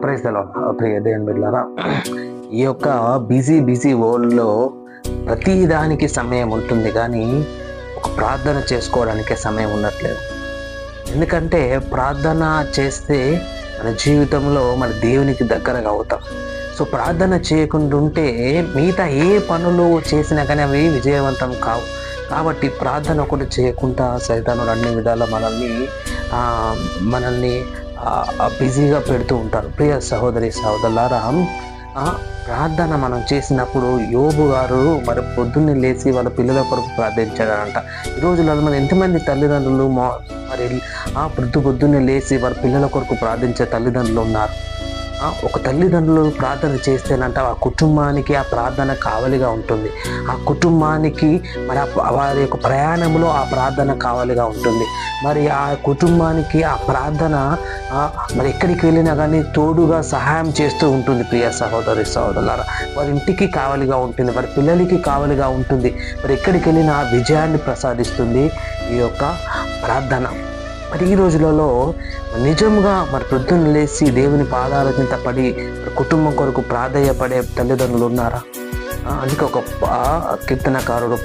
Praise the lord. ప్రియ దేవుని బిడ్డలారా, ఈ యొక్క బిజీ వరల్డ్లో ప్రతి దానికి సమయం ఉంటుంది, కానీ ఒక ప్రార్థన చేసుకోవడానికే సమయం ఉండట్లేదు. ఎందుకంటే ప్రార్థన చేస్తే మన జీవితంలో మన దేవునికి దగ్గరగా అవుతాం. సో ప్రార్థన చేయకుండా ఉంటే మిగతా ఏ పనులు చేసినా కానీ అవి విజయవంతం కావు. కాబట్టి ప్రార్థన ఒకటి చేయకుండా సైతానుడు అన్ని విధాల మనల్ని బిజీగా పెడుతూ ఉంటారు. ప్రియ సహోదరి సహోదరులారా, ప్రార్థన మనం చేసినప్పుడు యోబు గారు మరి పొద్దున్నే లేచి వాళ్ళ పిల్లల కొరకు ప్రార్థించాడంట. ఈ రోజులలో మన ఎంతమంది తల్లిదండ్రులు మరి పొద్దున్నే లేచి వారి పిల్లల కొరకు ప్రార్థించే తల్లిదండ్రులు ఉన్నారు. ఒక తల్లిదండ్రులు ప్రార్థన చేస్తేనంట ఆ కుటుంబానికి ఆ ప్రార్థన కావలిగా ఉంటుంది. ఆ కుటుంబానికి మరి వారి యొక్క ప్రయాణంలో ఆ ప్రార్థన కావలిగా ఉంటుంది. మరి ఆ కుటుంబానికి ఆ ప్రార్థన మరి ఎక్కడికి వెళ్ళినా కానీ తోడుగా సహాయం చేస్తూ ఉంటుంది. ప్రియ సహోదరి సహోదరులారా, వారి ఇంటికి కావలిగా ఉంటుంది, వారి పిల్లలకి కావలిగా ఉంటుంది. మరి ఎక్కడికి వెళ్ళినా విజయాన్ని ప్రసాదిస్తుంది ఈ యొక్క ప్రార్థన. మరి ఈ రోజులలో నిజంగా మరి పొద్దున్న లేచి దేవుని పాదాల కింద పడి కుటుంబం కొరకు ప్రాధేయపడే తల్లిదండ్రులు ఉన్నారా? అందుకే ఒక కీర్తనకారుడు